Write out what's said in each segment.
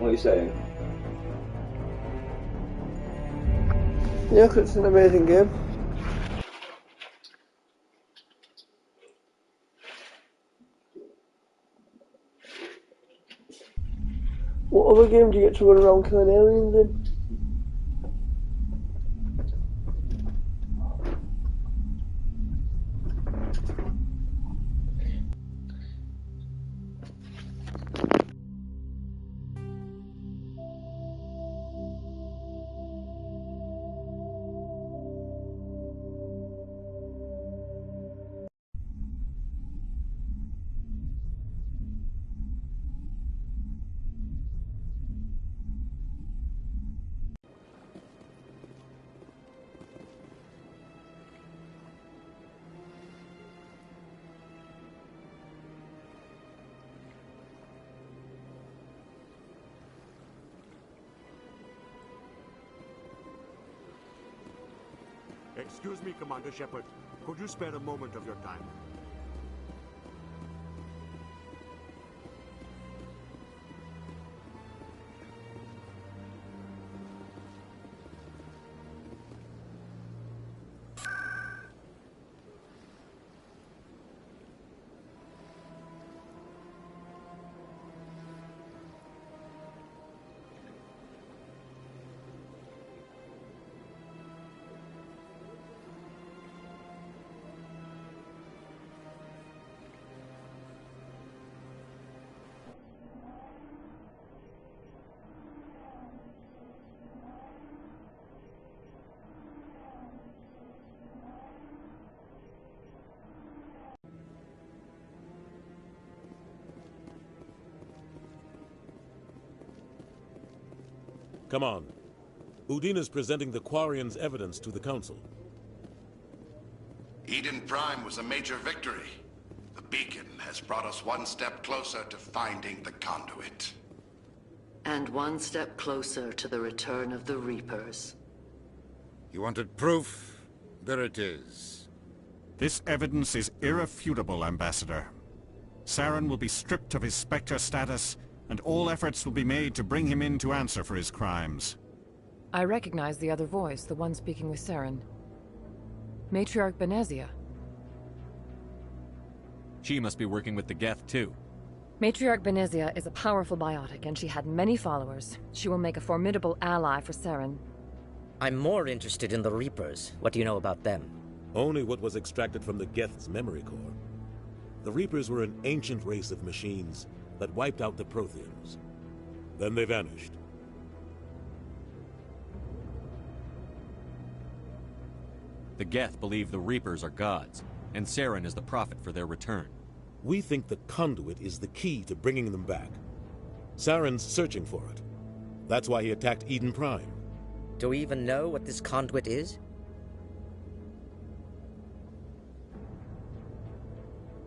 What are you saying? Yeah, it's an amazing game. What other game do you get to run around killing aliens in? Excuse me, Commander Shepard. Could you spare a moment of your time? Come on. Udina's presenting the Quarians' evidence to the Council. Eden Prime was a major victory. The beacon has brought us one step closer to finding the conduit. And one step closer to the return of the Reapers. You wanted proof? There it is. This evidence is irrefutable, Ambassador. Saren will be stripped of his Spectre status, and all efforts will be made to bring him in to answer for his crimes. I recognize the other voice, the one speaking with Saren. Matriarch Benezia. She must be working with the Geth, too. Matriarch Benezia is a powerful biotic, and she had many followers. She will make a formidable ally for Saren. I'm more interested in the Reapers. What do you know about them? Only what was extracted from the Geth's memory core. The Reapers were an ancient race of machines that wiped out the Protheans. Then they vanished. The Geth believe the Reapers are gods, and Saren is the prophet for their return. We think the conduit is the key to bringing them back. Saren's searching for it. That's why he attacked Eden Prime. Do we even know what this conduit is?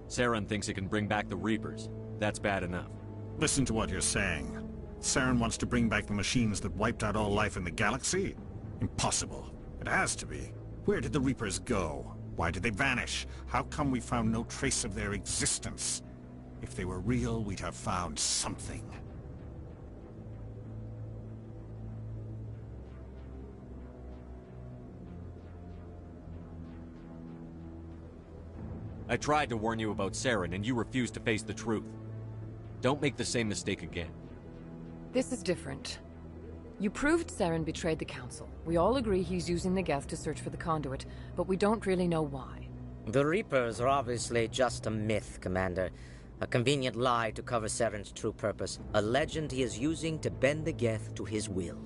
Saren thinks it can bring back the Reapers. That's bad enough. Listen to what you're saying. Saren wants to bring back the machines that wiped out all life in the galaxy? Impossible. It has to be. Where did the Reapers go? Why did they vanish? How come we found no trace of their existence? If they were real, we'd have found something. I tried to warn you about Saren, and you refused to face the truth. Don't make the same mistake again. This is different. You proved Saren betrayed the Council. We all agree he's using the Geth to search for the conduit, but we don't really know why. The Reapers are obviously just a myth, Commander. A convenient lie to cover Saren's true purpose. A legend he is using to bend the Geth to his will.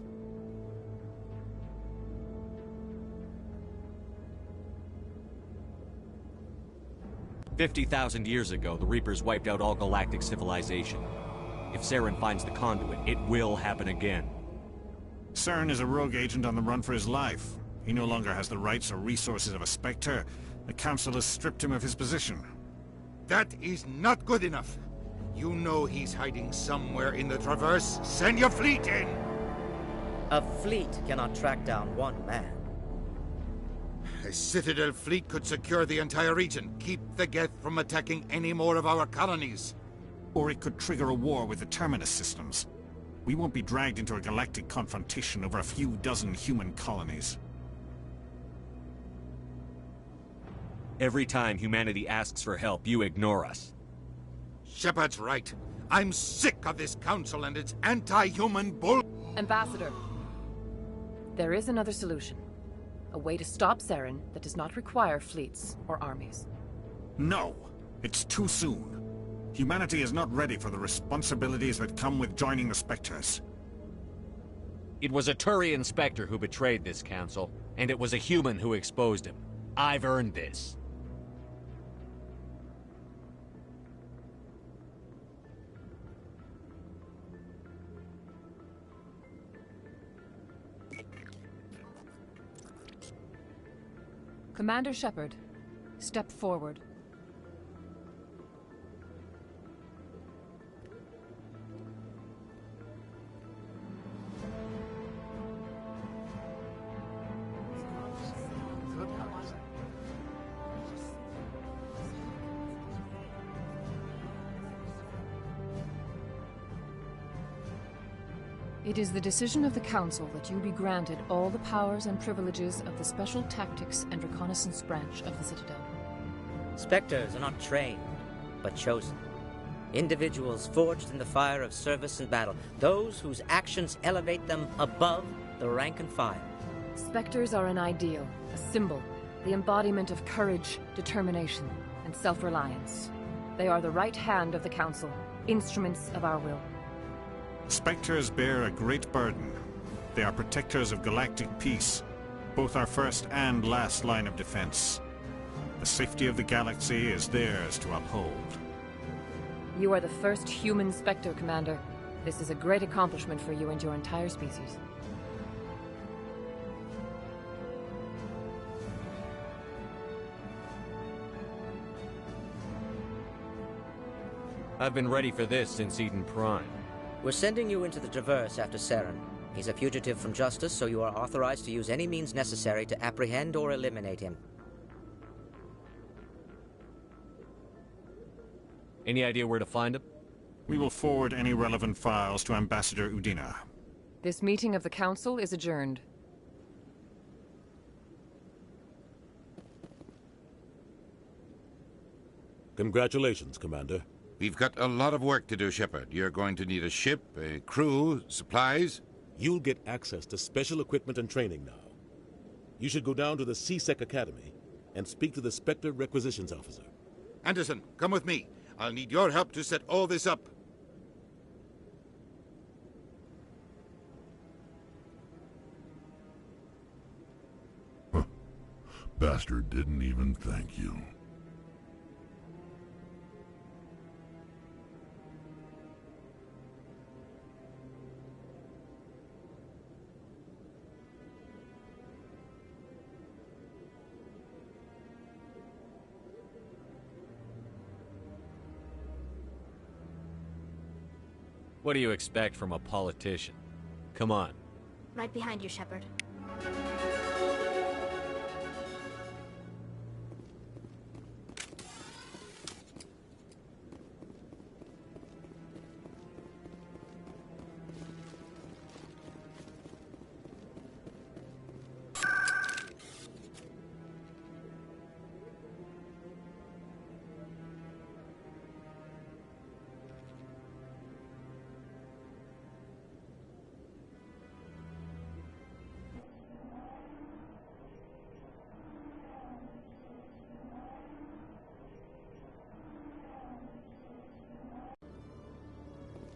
"50,000 years ago, the Reapers wiped out all galactic civilization. If Saren finds the conduit, it will happen again. Saren is a rogue agent on the run for his life. He no longer has the rights or resources of a Spectre. The Council has stripped him of his position. That is not good enough. You know he's hiding somewhere in the Traverse. Send your fleet in! A fleet cannot track down one man. A Citadel fleet could secure the entire region. Keep the Geth from attacking any more of our colonies. Or it could trigger a war with the Terminus systems. We won't be dragged into a galactic confrontation over a few dozen human colonies. Every time humanity asks for help, you ignore us. Shepard's right. I'm sick of this council and its anti-human bull... Ambassador, there is another solution. A way to stop Saren that does not require fleets or armies. No! It's too soon. Humanity is not ready for the responsibilities that come with joining the Spectres. It was a Turian Spectre who betrayed this council, and it was a human who exposed him. I've earned this. Commander Shepard, step forward. It is the decision of the Council that you be granted all the powers and privileges of the Special Tactics and Reconnaissance branch of the Citadel. Spectres are not trained, but chosen. Individuals forged in the fire of service and battle. Those whose actions elevate them above the rank and file. Spectres are an ideal, a symbol, the embodiment of courage, determination, and self-reliance. They are the right hand of the Council, instruments of our will. Spectres bear a great burden. They are protectors of galactic peace, both our first and last line of defense. The safety of the galaxy is theirs to uphold. You are the first human Spectre, Commander. This is a great accomplishment for you and your entire species. I've been ready for this since Eden Prime. We're sending you into the Traverse after Saren. He's a fugitive from justice, so you are authorized to use any means necessary to apprehend or eliminate him. Any idea where to find him? We will forward any relevant files to Ambassador Udina. This meeting of the Council is adjourned. Congratulations, Commander. We've got a lot of work to do, Shepard. You're going to need a ship, a crew, supplies. You'll get access to special equipment and training now. You should go down to the C-Sec Academy and speak to the Spectre Requisitions Officer. Anderson, come with me. I'll need your help to set all this up. Bastard didn't even thank you. What do you expect from a politician? Come on. Right behind you, Shepard.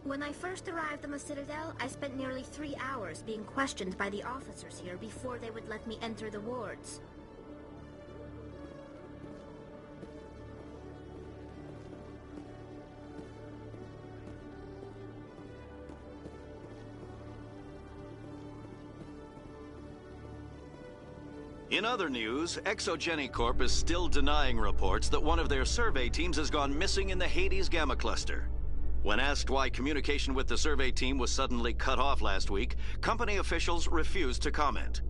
When I first arrived on the Citadel, I spent nearly 3 hours being questioned by the officers here before they would let me enter the wards. In other news, Exogeny Corp is still denying reports that one of their survey teams has gone missing in the Hades Gamma Cluster. When asked why communication with the survey team was suddenly cut off last week, company officials refused to comment.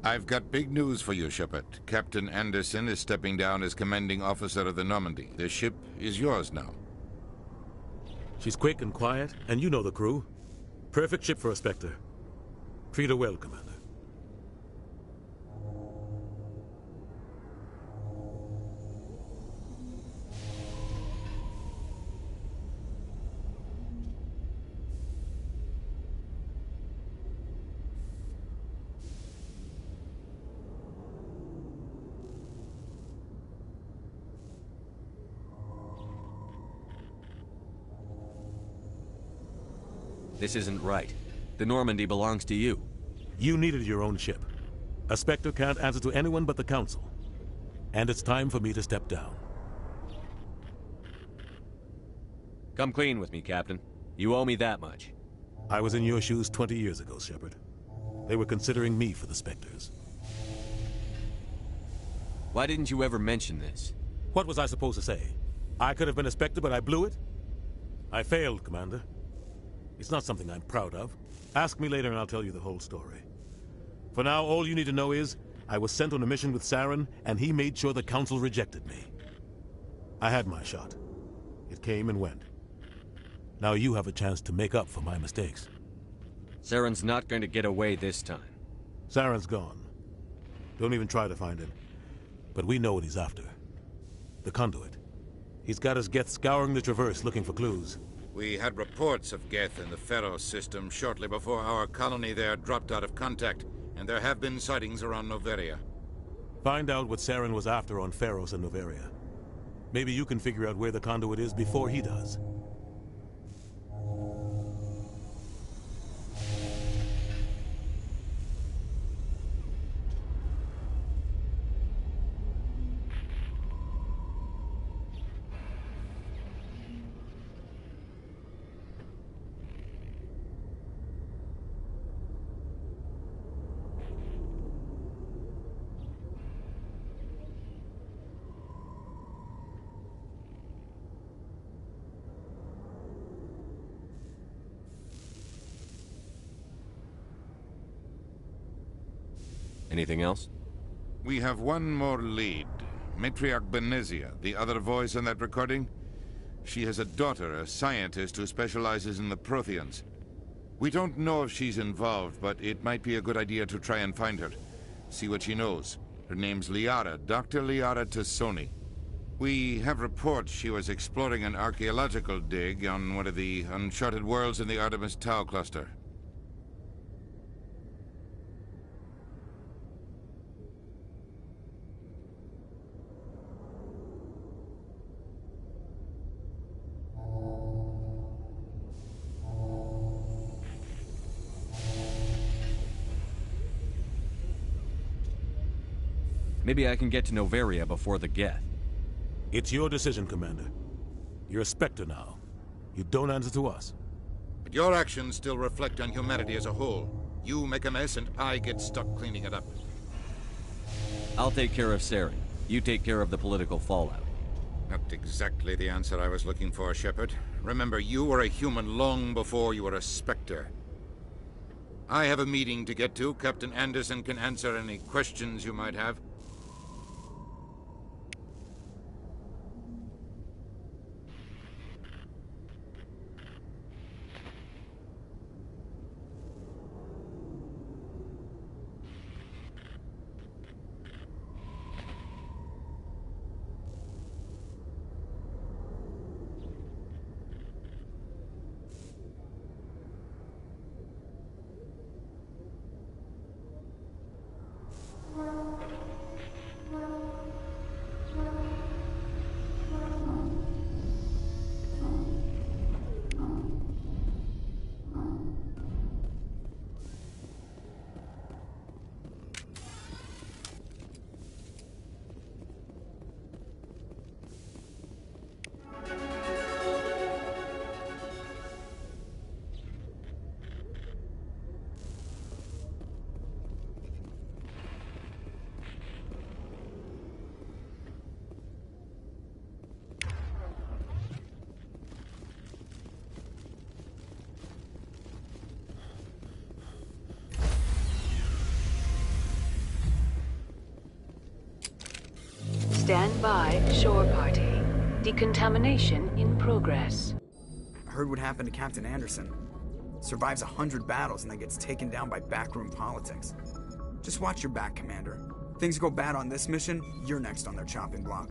I've got big news for you, Shepard. Captain Anderson is stepping down as commanding officer of the Normandy. The ship is yours now. She's quick and quiet, and you know the crew. Perfect ship for a Spectre. Treat her well, Commander. This isn't right. The Normandy belongs to you. You needed your own ship. A Spectre can't answer to anyone but the Council. And it's time for me to step down. Come clean with me, Captain. You owe me that much. I was in your shoes 20 years ago, Shepard. They were considering me for the Spectres. Why didn't you ever mention this? What was I supposed to say? I could have been a Spectre, but I blew it? I failed, Commander. It's not something I'm proud of. Ask me later and I'll tell you the whole story. For now, all you need to know is, I was sent on a mission with Saren, and he made sure the Council rejected me. I had my shot. It came and went. Now you have a chance to make up for my mistakes. Saren's not going to get away this time. Saren's gone. Don't even try to find him. But we know what he's after. The Conduit. He's got his Geth scouring the Traverse looking for clues. We had reports of Geth in the Pharos system shortly before our colony there dropped out of contact, and there have been sightings around Noveria. Find out what Saren was after on Pharos and Noveria. Maybe you can figure out where the Conduit is before he does. Anything else? We have one more lead. Matriarch Benezia, the other voice on that recording. She has a daughter, a scientist who specializes in the Protheans. We don't know if she's involved, but it might be a good idea to try and find her. See what she knows. Her name's Liara, Dr. Liara Tassoni. We have reports she was exploring an archaeological dig on one of the uncharted worlds in the Artemis Tau cluster. Maybe I can get to Noveria before the Geth. It's your decision, Commander. You're a Spectre now. You don't answer to us. But your actions still reflect on humanity as a whole. You make a mess and I get stuck cleaning it up. I'll take care of Saren. You take care of the political fallout. Not exactly the answer I was looking for, Shepard. Remember, you were a human long before you were a Spectre. I have a meeting to get to. Captain Anderson can answer any questions you might have. Stand by, shore party. Decontamination in progress. I heard what happened to Captain Anderson. Survives 100 battles and then gets taken down by backroom politics. Just watch your back, Commander. Things go bad on this mission, you're next on their chopping block.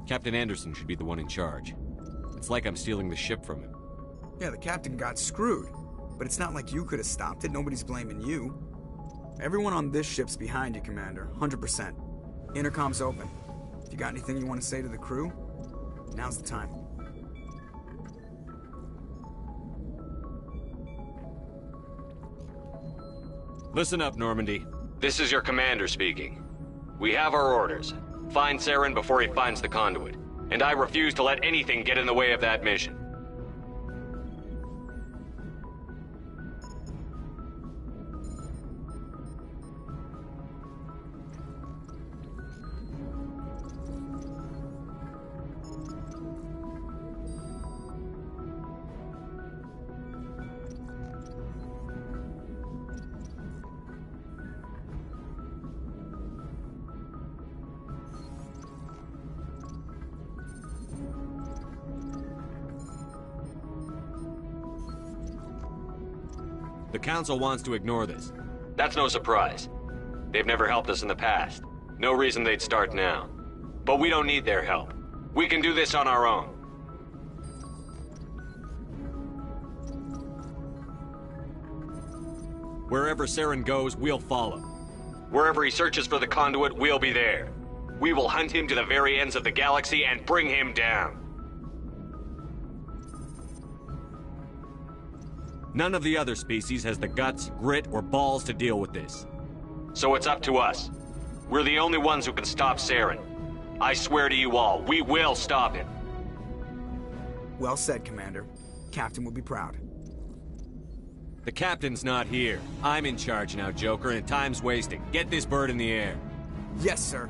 Captain Anderson should be the one in charge. It's like I'm stealing the ship from him. Yeah, the captain got screwed. But it's not like you could have stopped it. Nobody's blaming you. Everyone on this ship's behind you, Commander. 100%. Intercom's open. If you got anything you want to say to the crew, now's the time. Listen up, Normandy. This is your commander speaking. We have our orders. Find Saren before he finds the conduit. And I refuse to let anything get in the way of that mission. The Council wants to ignore this. That's no surprise. They've never helped us in the past. No reason they'd start now. But we don't need their help. We can do this on our own. Wherever Saren goes, we'll follow. Wherever he searches for the conduit, we'll be there. We will hunt him to the very ends of the galaxy and bring him down. None of the other species has the guts, grit, or balls to deal with this. So it's up to us. We're the only ones who can stop Saren. I swear to you all, we will stop him. Well said, Commander. Captain will be proud. The captain's not here. I'm in charge now, Joker, and time's wasting. Get this bird in the air. Yes, sir.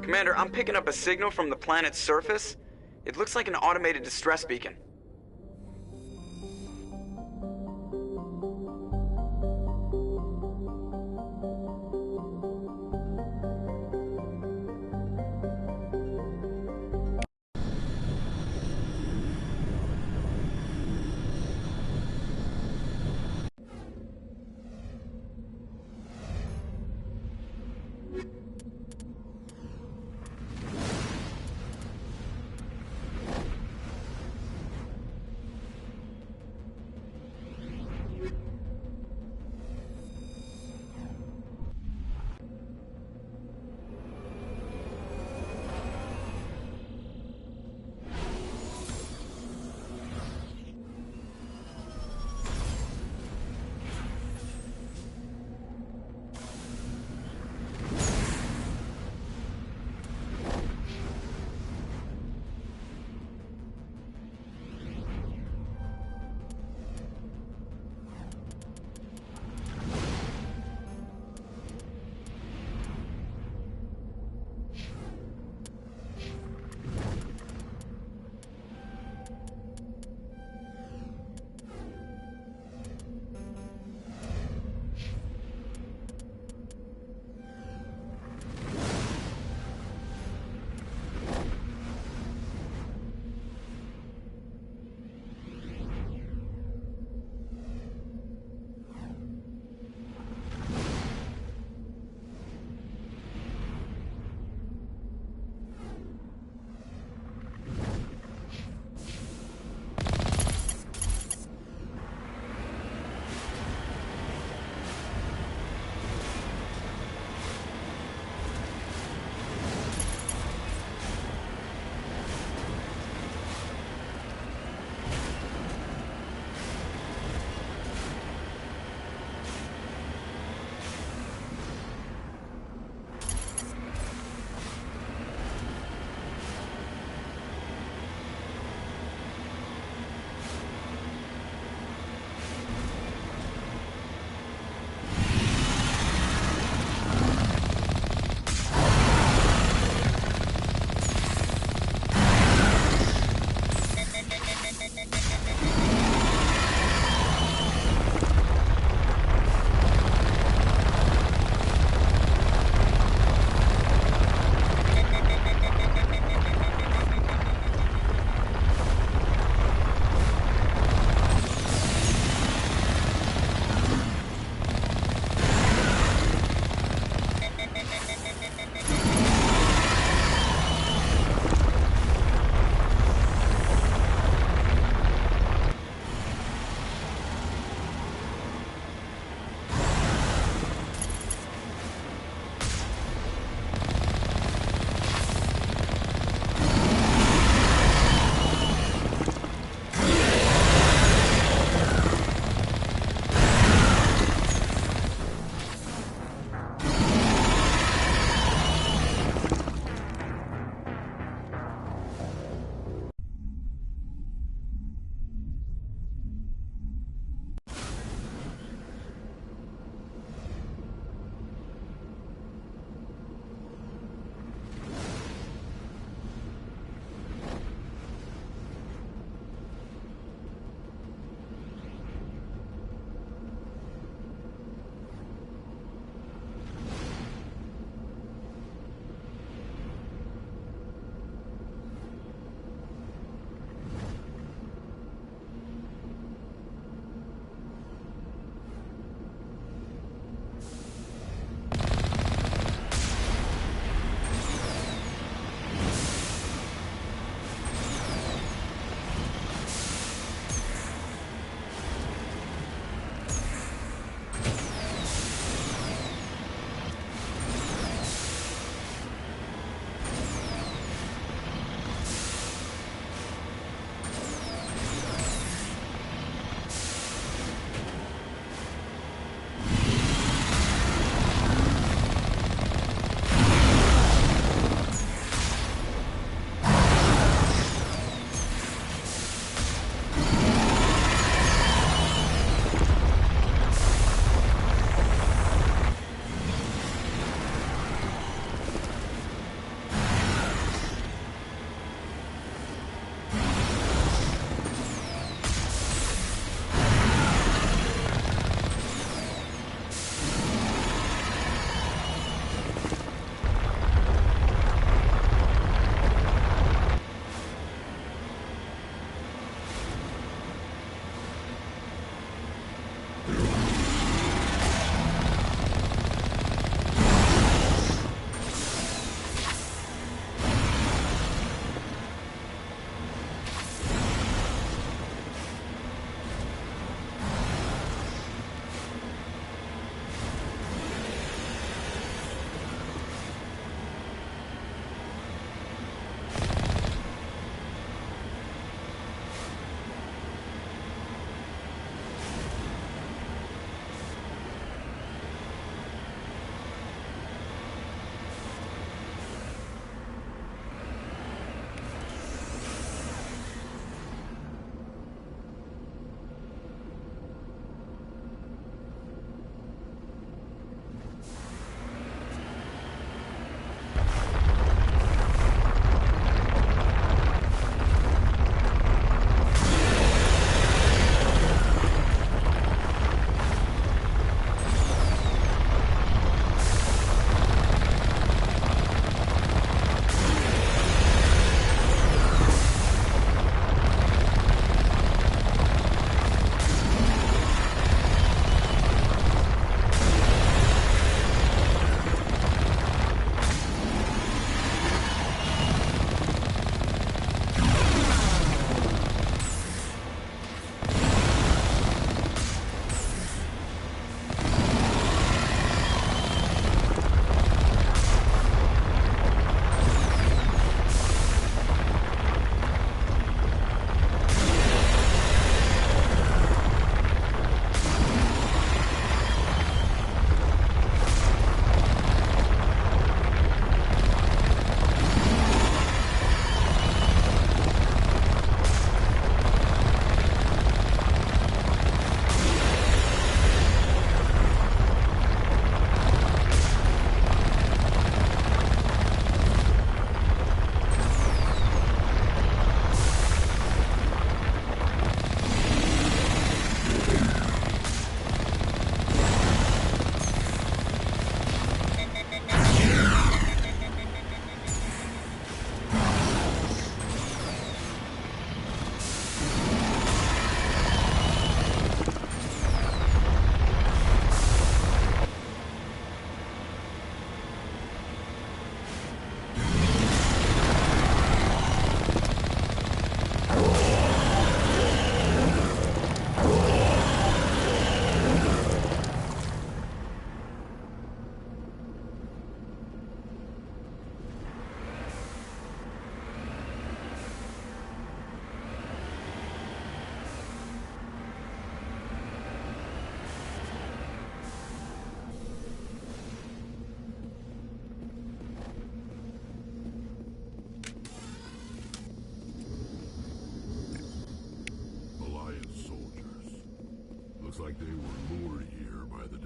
Commander, I'm picking up a signal from the planet's surface. It looks like an automated distress beacon.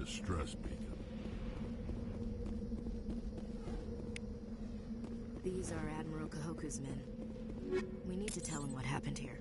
distress beacon. These are Admiral Kahoku's men. We need to tell him what happened here.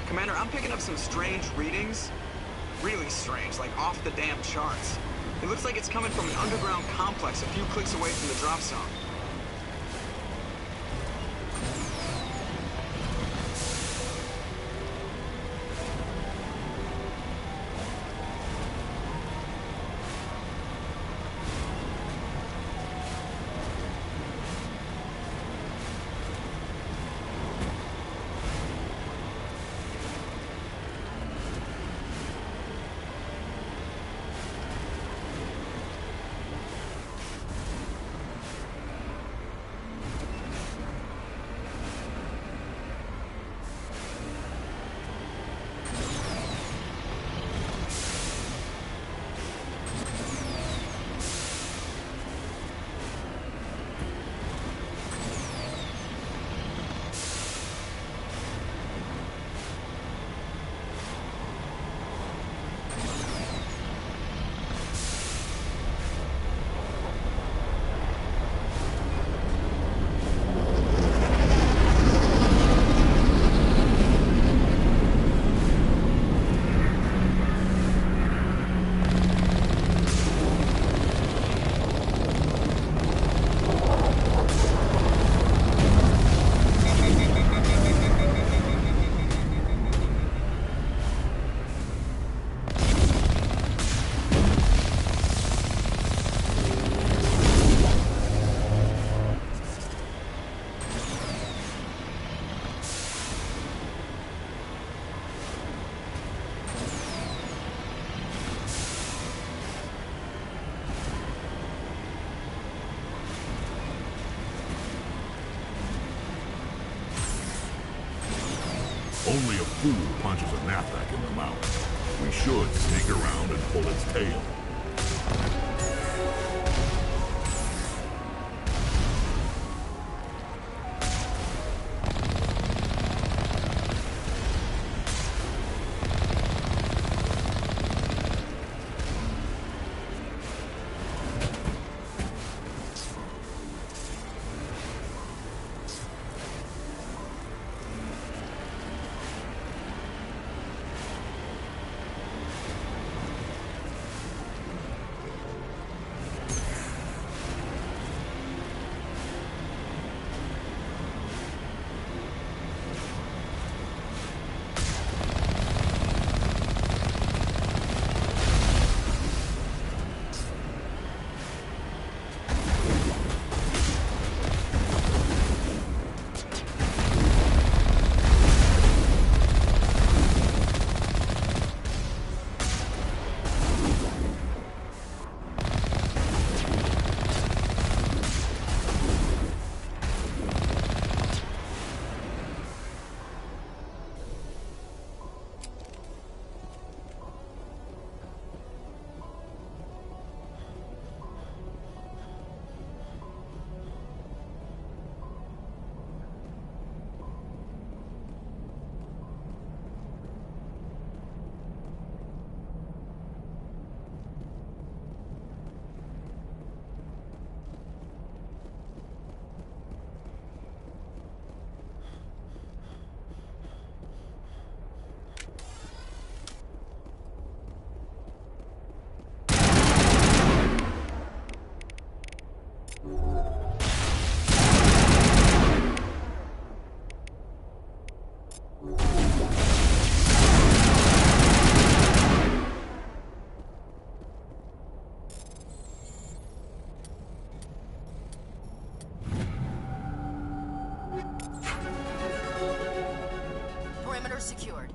Commander, I'm picking up some strange readings. Really strange, like off the damn charts. It looks like it's coming from an underground complex a few clicks away from the drop zone. Only a fool punches a knapsack in the mouth. We should sneak around and pull its tail. secured.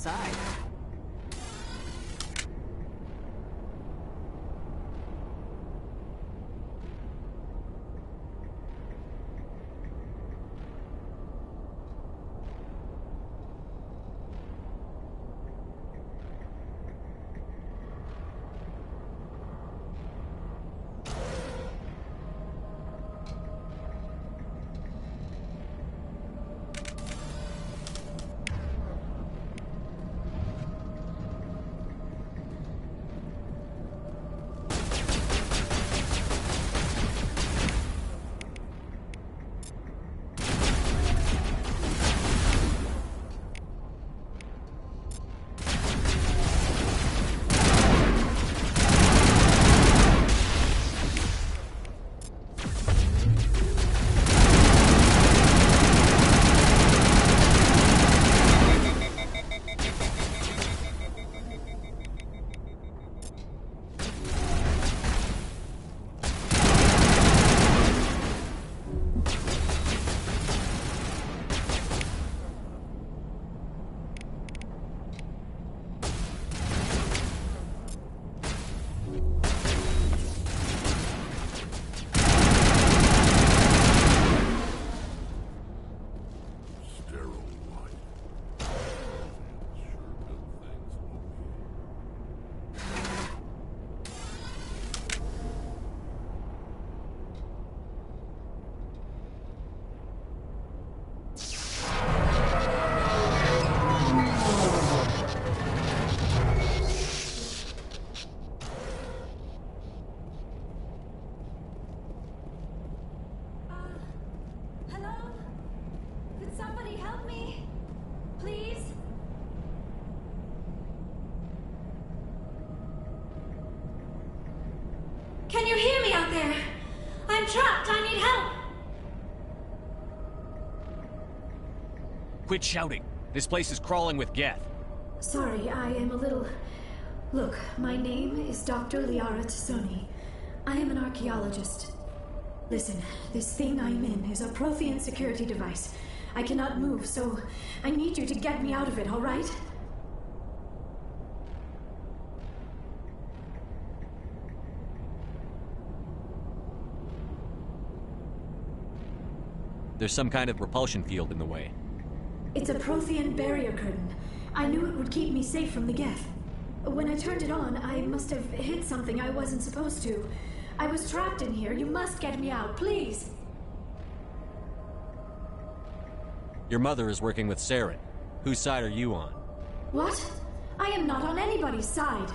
outside. Can you hear me out there? I'm trapped. I need help. Quit shouting. This place is crawling with Geth. Sorry, I am a little... Look, my name is Dr. Liara T'Soni. I am an archaeologist. Listen, this thing I'm in is a Prothean security device. I cannot move, so I need you to get me out of it, all right? There's some kind of repulsion field in the way. It's a Prothean barrier curtain. I knew it would keep me safe from the Geth. When I turned it on, I must have hit something I wasn't supposed to. I was trapped in here. You must get me out, please. Your mother is working with Saren. Whose side are you on? What? I am not on anybody's side.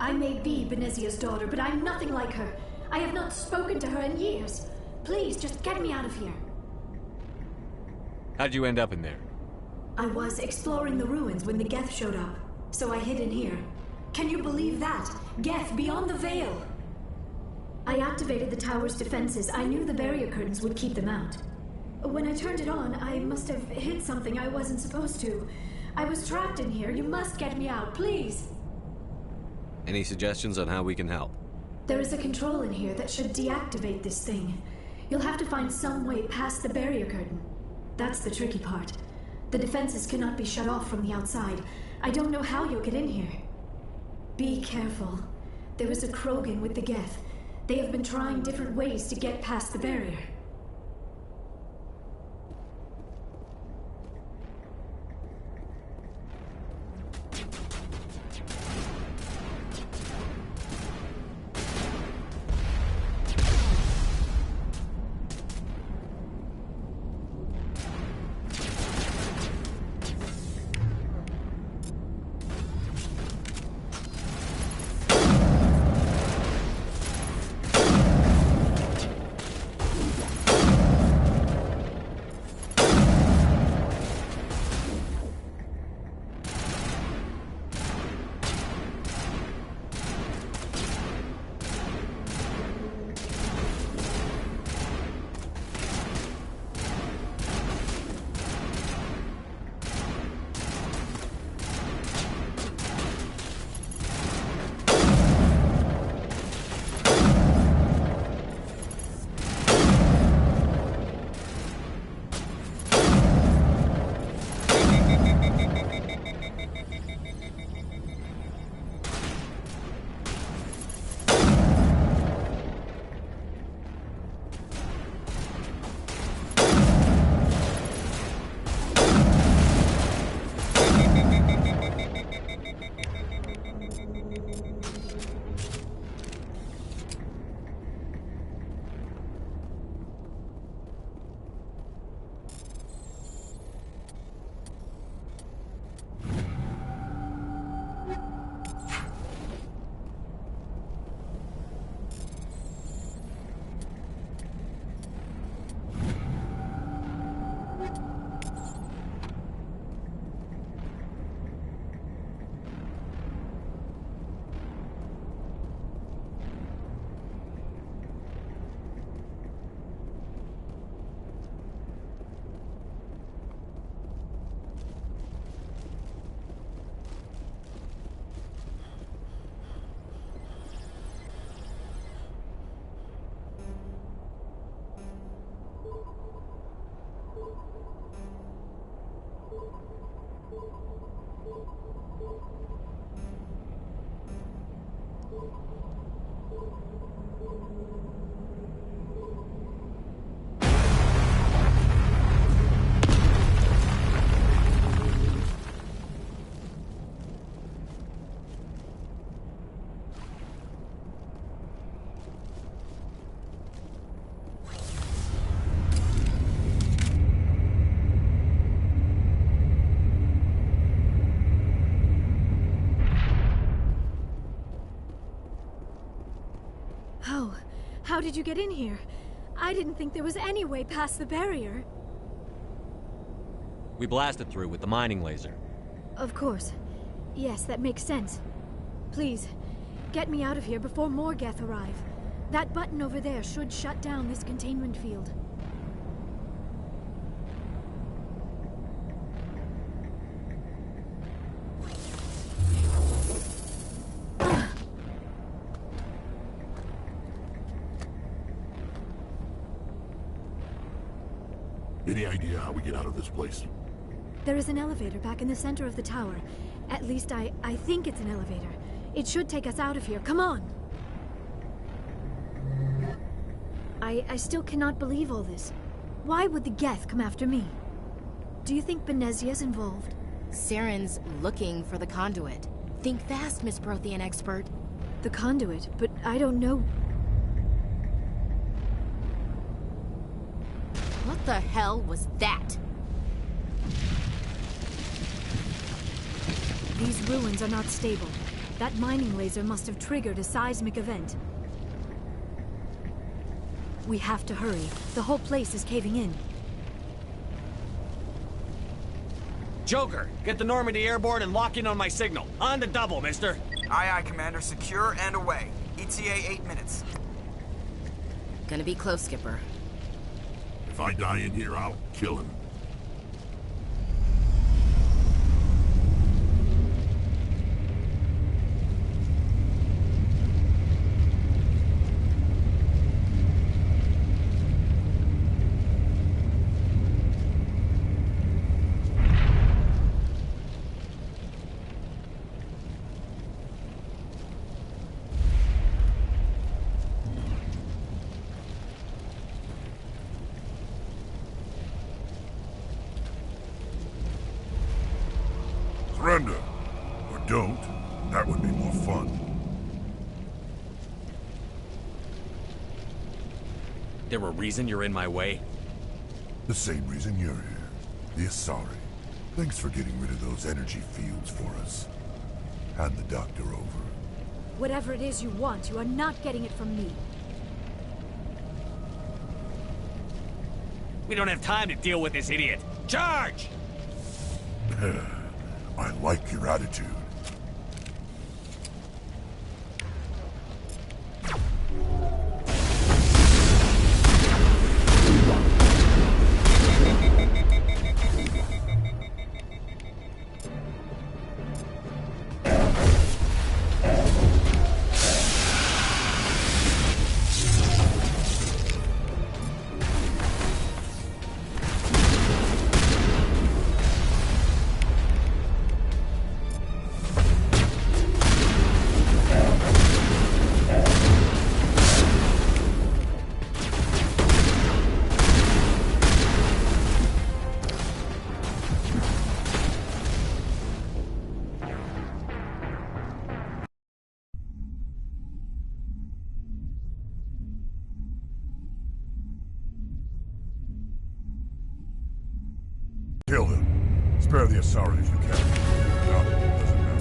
I may be Benezia's daughter, but I'm nothing like her. I have not spoken to her in years. Please, just get me out of here. How'd you end up in there? I was exploring the ruins when the Geth showed up, so I hid in here. Can you believe that? Geth beyond the Veil! I activated the tower's defenses. I knew the barrier curtains would keep them out. When I turned it on, I must have hit something I wasn't supposed to. I was trapped in here. You must get me out, please! Any suggestions on how we can help? There is a control in here that should deactivate this thing. You'll have to find some way past the barrier curtain. That's the tricky part. The defenses cannot be shut off from the outside. I don't know how you'll get in here. Be careful. There is a Krogan with the Geth. They have been trying different ways to get past the barrier. Oh, how did you get in here? I didn't think there was any way past the barrier. We blasted through with the mining laser. Of course. Yes, that makes sense. Please, get me out of here before more Geth arrive. That button over there should shut down this containment field. Any idea how we get out of this place? There is an elevator back in the center of the tower. At least I think it's an elevator. It should take us out of here. Come on! I still cannot believe all this. Why would the Geth come after me? Do you think Benezia's involved? Saren's looking for the conduit. Think fast, Miss Prothean expert. The conduit? But I don't know... What the hell was that? These ruins are not stable. That mining laser must have triggered a seismic event. We have to hurry. The whole place is caving in. Joker, get the Normandy airborne and lock in on my signal. On the double, mister. Aye, aye, Commander. Secure and away. ETA 8 minutes. Gonna be close, Skipper. If I die in here, I'll kill him. Surrender. Or don't. That would be more fun. There a reason you're in my way? The same reason you're here. The Asari. Thanks for getting rid of those energy fields for us. Hand the doctor over. Whatever it is you want, you are not getting it from me. We don't have time to deal with this idiot. Charge! I like your attitude. Kill him. Spare the Asari if you can. Not it doesn't matter.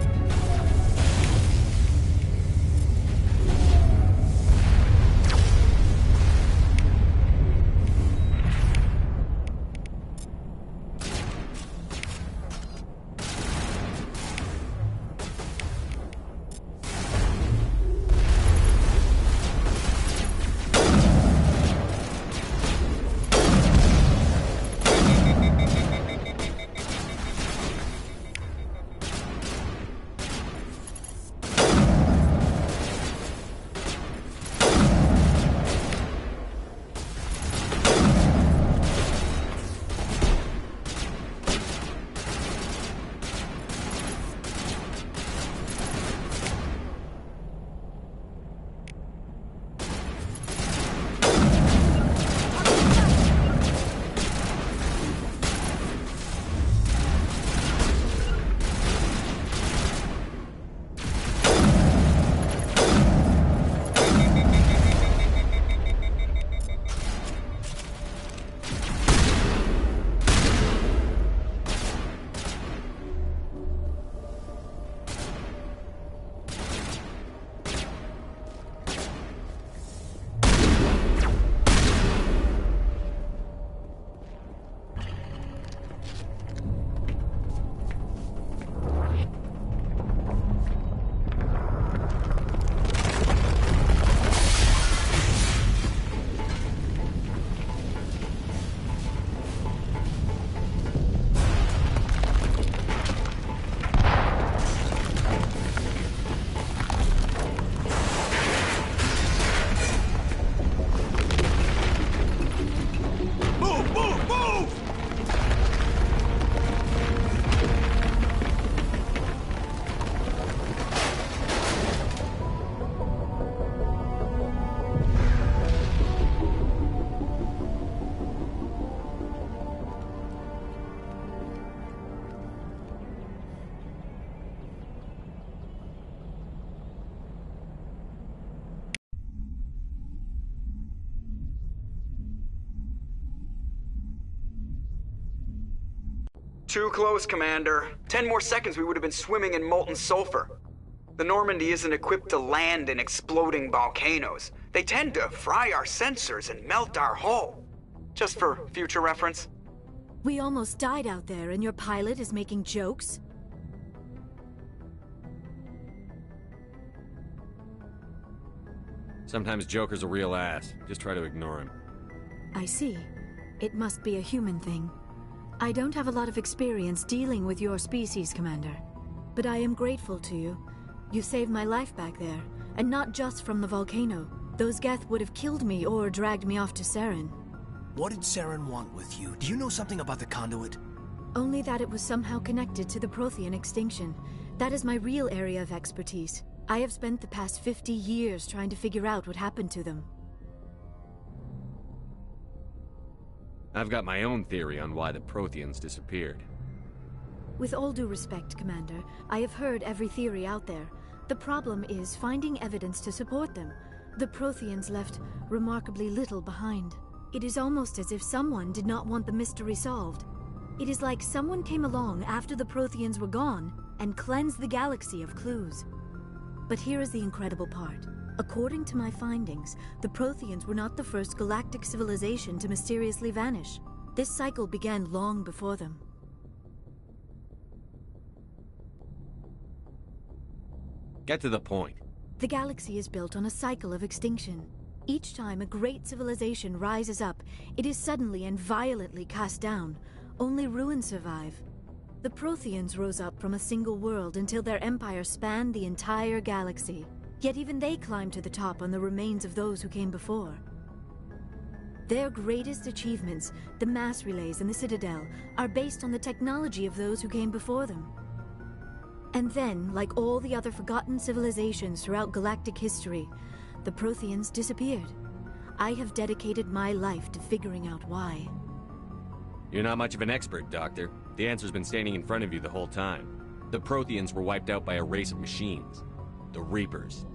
Too close, Commander. 10 more seconds we would have been swimming in molten sulfur. The Normandy isn't equipped to land in exploding volcanoes. They tend to fry our sensors and melt our hull. Just for future reference. We almost died out there, and your pilot is making jokes? Sometimes Joker's a real ass. Just try to ignore him. I see. It must be a human thing. I don't have a lot of experience dealing with your species, Commander. But I am grateful to you. You saved my life back there, and not just from the volcano. Those Geth would have killed me or dragged me off to Saren. What did Saren want with you? Do you know something about the conduit? Only that it was somehow connected to the Prothean extinction. That is my real area of expertise. I have spent the past 50 years trying to figure out what happened to them. I've got my own theory on why the Protheans disappeared. With all due respect, Commander, I have heard every theory out there. The problem is finding evidence to support them. The Protheans left remarkably little behind. It is almost as if someone did not want the mystery solved. It is like someone came along after the Protheans were gone and cleansed the galaxy of clues. But here is the incredible part. According to my findings, the Protheans were not the first galactic civilization to mysteriously vanish. This cycle began long before them. Get to the point. The galaxy is built on a cycle of extinction. Each time a great civilization rises up, it is suddenly and violently cast down. Only ruins survive. The Protheans rose up from a single world until their empire spanned the entire galaxy. Yet even they climbed to the top on the remains of those who came before. Their greatest achievements, the mass relays and the Citadel, are based on the technology of those who came before them. And then, like all the other forgotten civilizations throughout galactic history, the Protheans disappeared. I have dedicated my life to figuring out why. You're not much of an expert, Doctor. The answer's been standing in front of you the whole time. The Protheans were wiped out by a race of machines. The Reapers.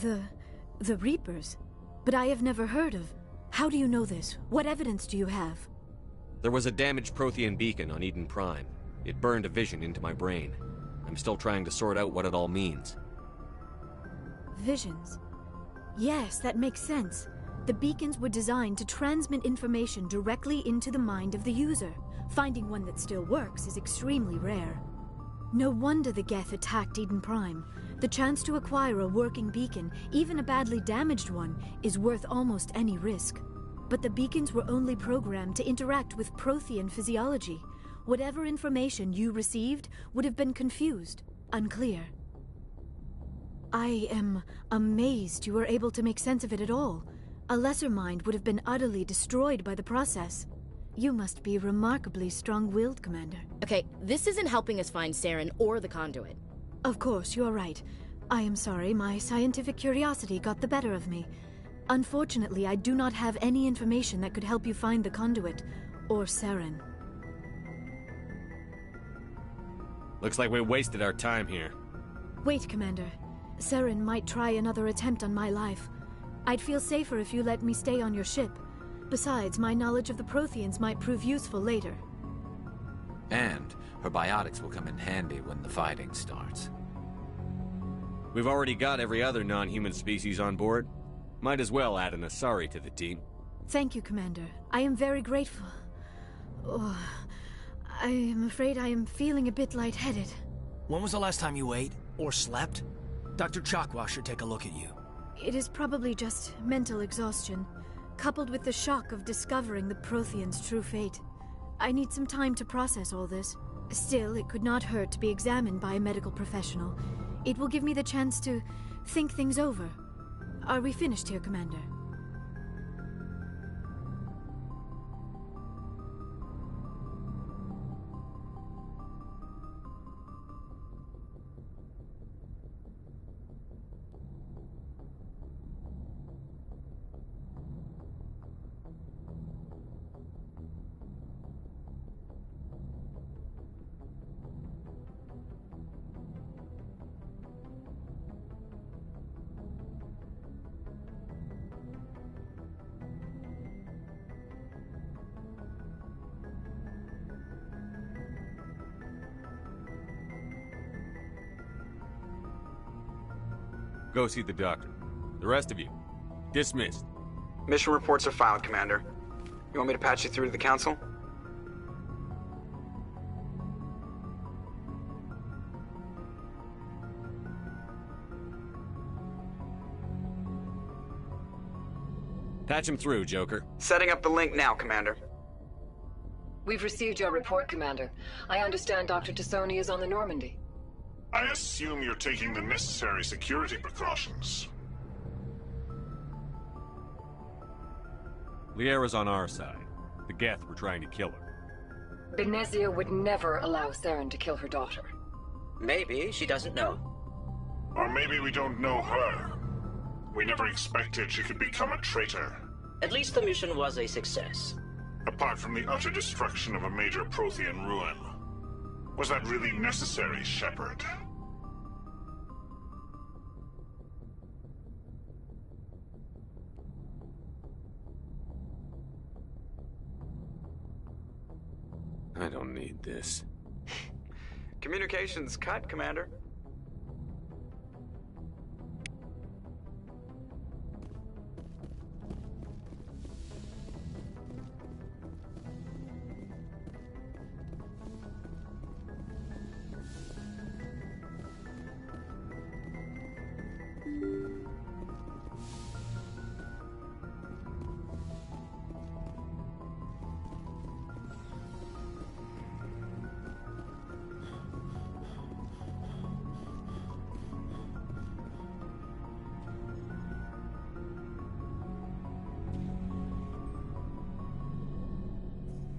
The Reapers? But I have never heard of. How do you know this? What evidence do you have? There was a damaged Prothean beacon on Eden Prime. It burned a vision into my brain. I'm still trying to sort out what it all means. Visions. Yes, that makes sense. The beacons were designed to transmit information directly into the mind of the user. Finding one that still works is extremely rare. No wonder the Geth attacked Eden Prime. The chance to acquire a working beacon, even a badly damaged one, is worth almost any risk. But the beacons were only programmed to interact with Prothean physiology. Whatever information you received would have been confused, unclear. I am amazed you were able to make sense of it at all. A lesser mind would have been utterly destroyed by the process. You must be remarkably strong-willed, Commander. Okay, this isn't helping us find Saren or the conduit. Of course, you are right. I am sorry, my scientific curiosity got the better of me. Unfortunately, I do not have any information that could help you find the conduit, or Saren. Looks like we wasted our time here. Wait, Commander. Saren might try another attempt on my life. I'd feel safer if you let me stay on your ship. Besides, my knowledge of the Protheans might prove useful later. And her biotics will come in handy when the fighting starts. We've already got every other non-human species on board. Might as well add an Asari to the team. Thank you, Commander. I am very grateful. Oh, I am afraid I am feeling a bit lightheaded. When was the last time you ate or slept? Dr. Chakwa should take a look at you. It is probably just mental exhaustion, coupled with the shock of discovering the Protheans' true fate. I need some time to process all this. Still, it could not hurt to be examined by a medical professional. It will give me the chance to think things over. Are we finished here, Commander? go see the doctor. The rest of you, dismissed. Mission reports are filed, Commander. You want me to patch you through to the Council? Patch him through, Joker. Setting up the link now, Commander. We've received your report, Commander. I understand Dr. Tassoni is on the Normandy. I assume you're taking the necessary security precautions. Liara's on our side. The Geth were trying to kill her. Benezia would never allow Saren to kill her daughter. Maybe she doesn't know. Or maybe we don't know her. We never expected she could become a traitor. At least the mission was a success. Apart from the utter destruction of a major Prothean ruin. Was that really necessary, Shepard? I don't need this. Communications cut, Commander.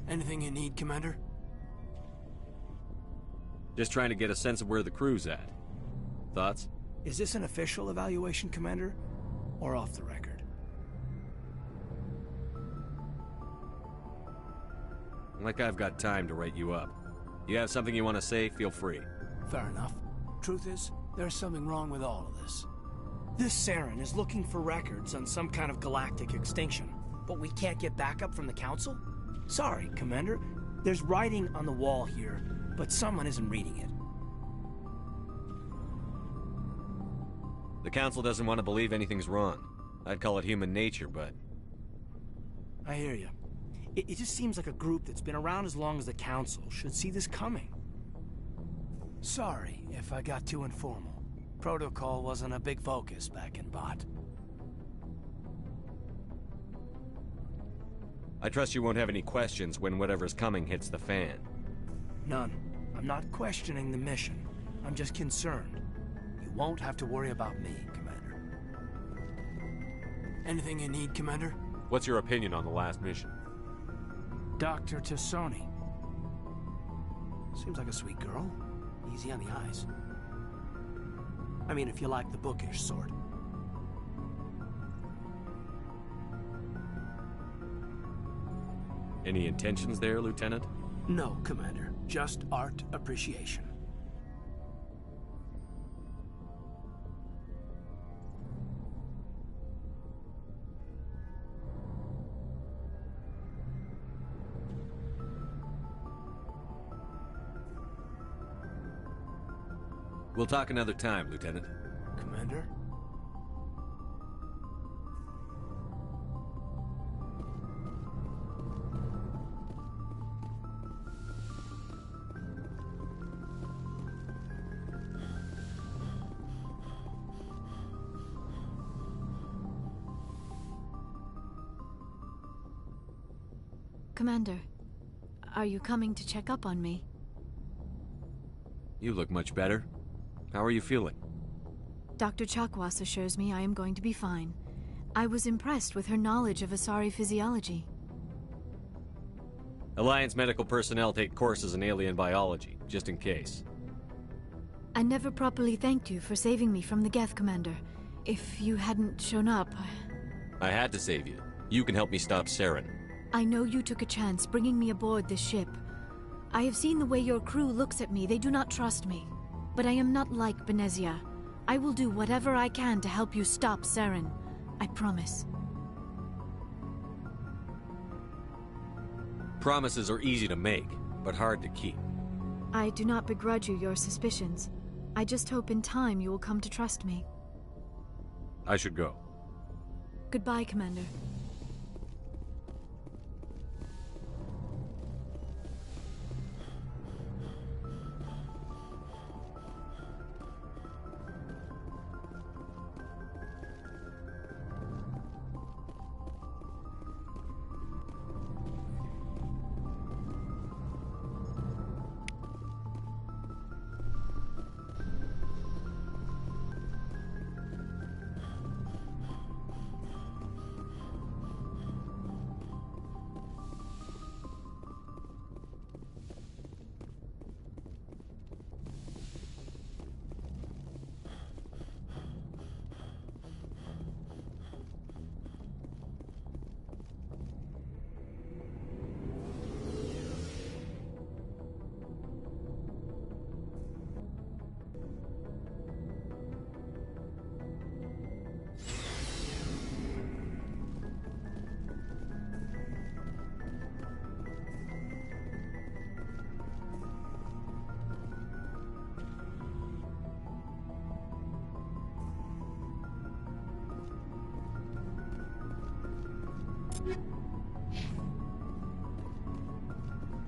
Anything you need, Commander? Just trying to get a sense of where the crew's at. Thoughts? Is this an official evaluation, Commander? Or off the record? Like I've got time to write you up. You have something you want to say, feel free. Fair enough. Truth is, there's something wrong with all of this. This Saren is looking for records on some kind of galactic extinction, but we can't get backup from the Council? Sorry, Commander. There's writing on the wall here, but someone isn't reading it. The Council doesn't want to believe anything's wrong. I'd call it human nature, but... I hear you. It just seems like a group that's been around as long as the Council should see this coming. Sorry if I got too informal. Protocol wasn't a big focus back in Bot. I trust you won't have any questions when whatever's coming hits the fan. None. I'm not questioning the mission. I'm just concerned. You won't have to worry about me, Commander. Anything you need, Commander? What's your opinion on the last mission? Dr. Tassoni. Seems like a sweet girl. Easy on the eyes. I mean, if you like the bookish sort. Any intentions there, Lieutenant? No, Commander. Just art appreciation. We'll talk another time, Lieutenant. Commander? Commander, are you coming to check up on me? You look much better. How are you feeling? Dr. Chakwas assures me I am going to be fine. I was impressed with her knowledge of Asari physiology. Alliance medical personnel take courses in alien biology, just in case. I never properly thanked you for saving me from the Geth, Commander. If you hadn't shown up... I had to save you. You can help me stop Saren. I know you took a chance bringing me aboard this ship. I have seen the way your crew looks at me. They do not trust me. But I am not like Benezia. I will do whatever I can to help you stop Saren. I promise. Promises are easy to make, but hard to keep. I do not begrudge you your suspicions. I just hope in time you will come to trust me. I should go. Goodbye, Commander.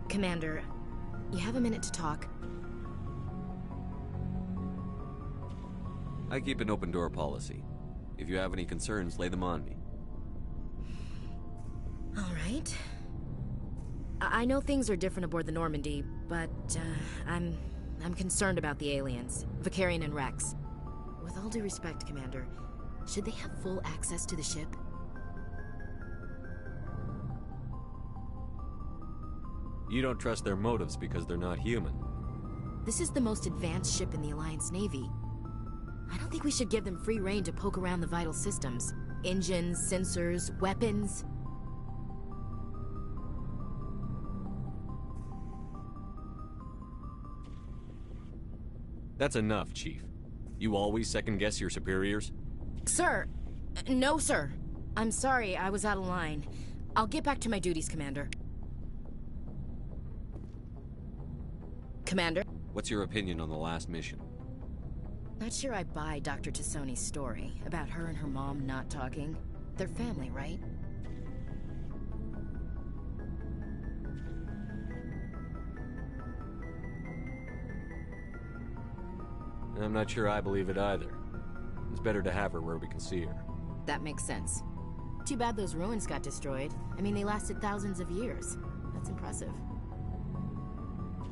Commander, you have a minute to talk. I keep an open door policy. If you have any concerns, lay them on me. All right. I know things are different aboard the Normandy, but I'm concerned about the aliens, Vicarian and Rex. With all due respect, Commander, should they have full access to the ship? You don't trust their motives because they're not human. This is the most advanced ship in the Alliance Navy. I don't think we should give them free rein to poke around the vital systems. Engines, sensors, weapons. That's enough, Chief. You always second-guess your superiors? Sir! No, sir. I'm sorry, I was out of line. I'll get back to my duties, Commander. Commander? What's your opinion on the last mission? Not sure I buy Dr. Tassoni's story about her and her mom not talking. They're family, right? I'm not sure I believe it either. It's better to have her where we can see her. That makes sense. Too bad those ruins got destroyed. I mean, they lasted thousands of years. That's impressive.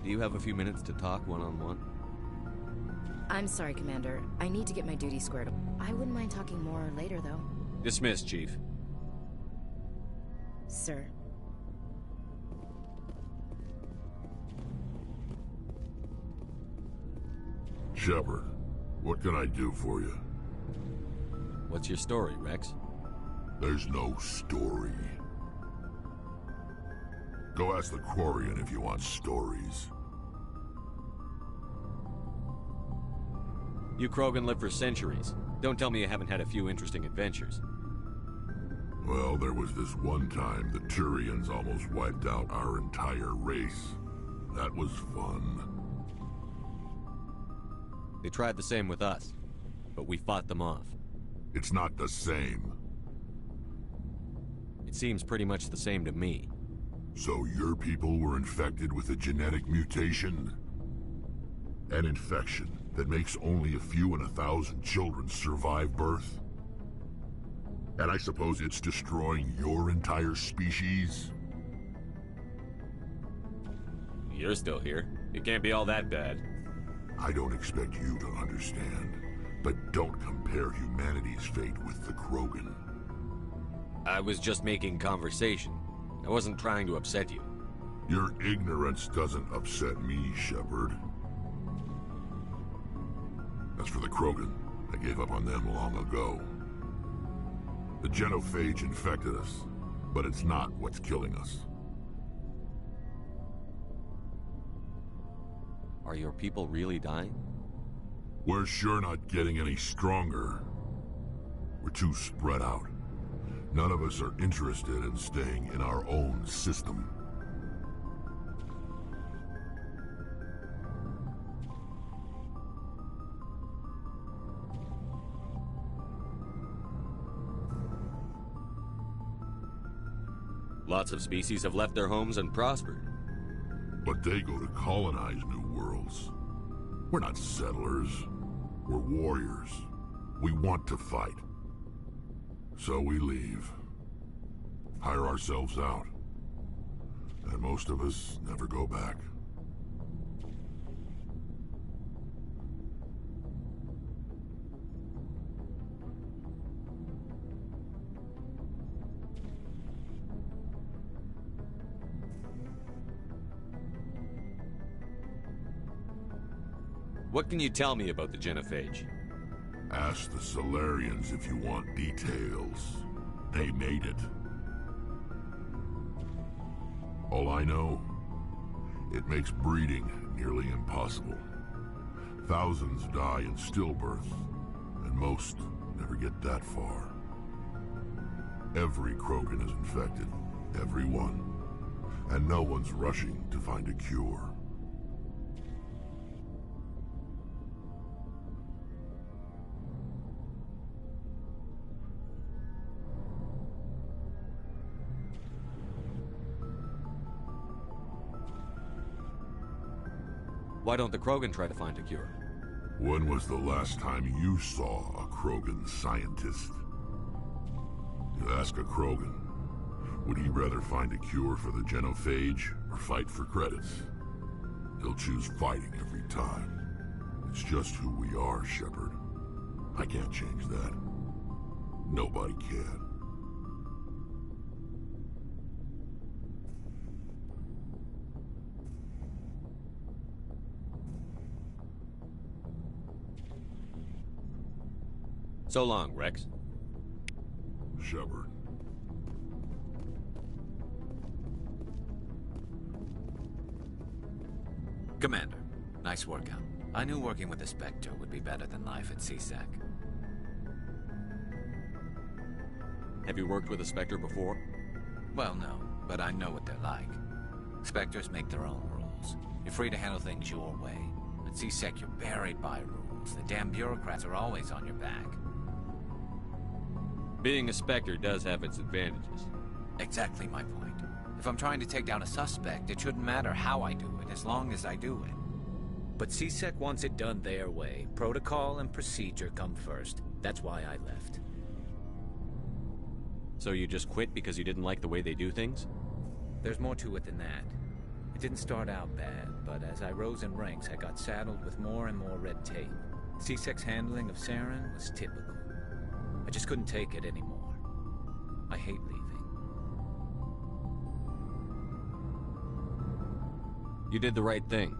Do you have a few minutes to talk one-on-one? I'm sorry, Commander. I need to get my duty squared. I wouldn't mind talking more later, though. Dismissed, Chief. Sir. Shepard, what can I do for you? What's your story, Rex? There's no story. Go ask the Quarian if you want stories. You Krogan lived for centuries. Don't tell me you haven't had a few interesting adventures. Well, there was this one time the Turians almost wiped out our entire race. That was fun. They tried the same with us, but we fought them off. It's not the same. It seems pretty much the same to me. So your people were infected with a genetic mutation? An infection that makes only a few in 1,000 children survive birth? And I suppose it's destroying your entire species? You're still here. It can't be all that bad. I don't expect you to understand, but don't compare humanity's fate with the Krogan. I was just making conversation. I wasn't trying to upset you. Your ignorance doesn't upset me, Shepard. As for the Krogan, I gave up on them long ago. The genophage infected us, but it's not what's killing us. Are your people really dying? We're sure not getting any stronger. We're too spread out. None of us are interested in staying in our own system. Lots of species have left their homes and prospered. But they go to colonize new worlds. We're not settlers. We're warriors. We want to fight. So we leave. Hire ourselves out. And most of us never go back. What can you tell me about the genophage? Ask the Solarians if you want details. They made it. All I know, it makes breeding nearly impossible. Thousands die in stillbirth, and most never get that far. Every Krogan is infected, every one. And no one's rushing to find a cure. Why don't the Krogan try to find a cure? When was the last time you saw a Krogan scientist? You ask a Krogan, would he rather find a cure for the genophage or fight for credits? He'll choose fighting every time. It's just who we are, Shepard. I can't change that. Nobody can. So long, Rex. Shepard. Commander, nice workout. I knew working with the Spectre would be better than life at CSEC. Have you worked with a Spectre before? Well, no, but I know what they're like. Spectres make their own rules. You're free to handle things your way. At CSEC, you're buried by rules. The damn bureaucrats are always on your back. Being a Spectre does have its advantages. Exactly my point. If I'm trying to take down a suspect, it shouldn't matter how I do it, as long as I do it. But CSEC wants it done their way. Protocol and procedure come first. That's why I left. So you just quit because you didn't like the way they do things? There's more to it than that. It didn't start out bad, but as I rose in ranks, I got saddled with more and more red tape. CSEC's handling of Saren was typical. I just couldn't take it anymore. I hate leaving. You did the right thing.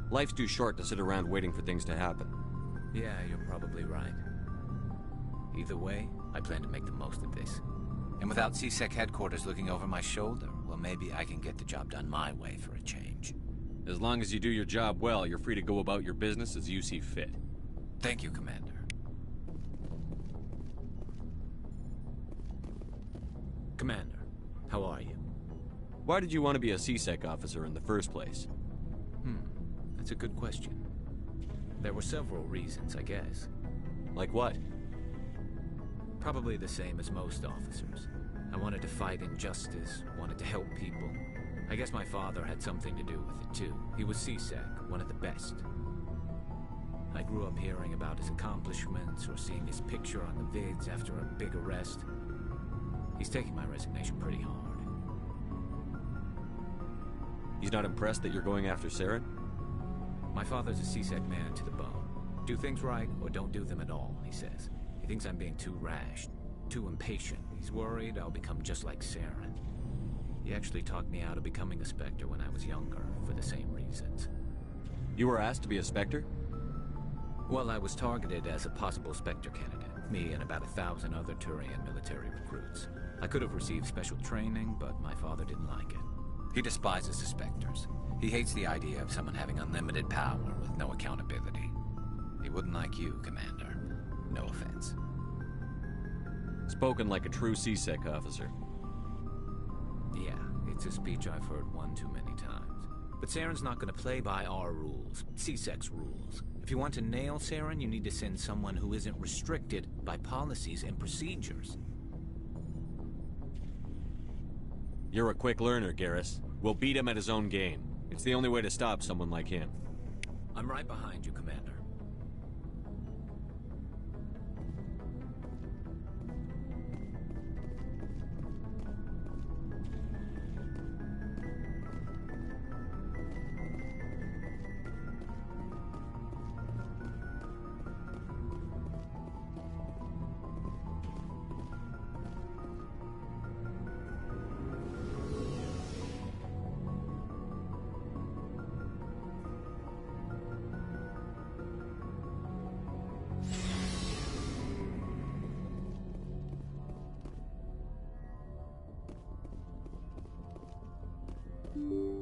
Life's too short to sit around waiting for things to happen. Yeah, you're probably right. Either way, I plan to make the most of this. And without CSEC headquarters looking over my shoulder, well, maybe I can get the job done my way for a change. As long as you do your job well, you're free to go about your business as you see fit. Thank you, Commander. Commander, how are you? Why did you want to be a CSEC officer in the first place? That's a good question. There were several reasons, I guess. Like what? Probably the same as most officers. I wanted to fight injustice, wanted to help people. I guess my father had something to do with it too. He was CSEC, one of the best. I grew up hearing about his accomplishments or seeing his picture on the vids after a big arrest. He's taking my resignation pretty hard. He's not impressed that you're going after Saren? My father's a CSEC man to the bone. Do things right or don't do them at all, he says. He thinks I'm being too rash, too impatient. He's worried I'll become just like Saren. He actually talked me out of becoming a Spectre when I was younger, for the same reasons. You were asked to be a Spectre? Well, I was targeted as a possible Spectre candidate. Me and about 1,000 other Turian military recruits. I could have received special training, but my father didn't like it. He despises the Spectres. He hates the idea of someone having unlimited power with no accountability. He wouldn't like you, Commander. No offense. Spoken like a true CSEC officer. Yeah, it's a speech I've heard one too many times. But Saren's not going to play by our rules, CSEC's rules. If you want to nail Saren, you need to send someone who isn't restricted by policies and procedures. You're a quick learner, Garrus. We'll beat him at his own game. It's the only way to stop someone like him. I'm right behind you, Commander. you.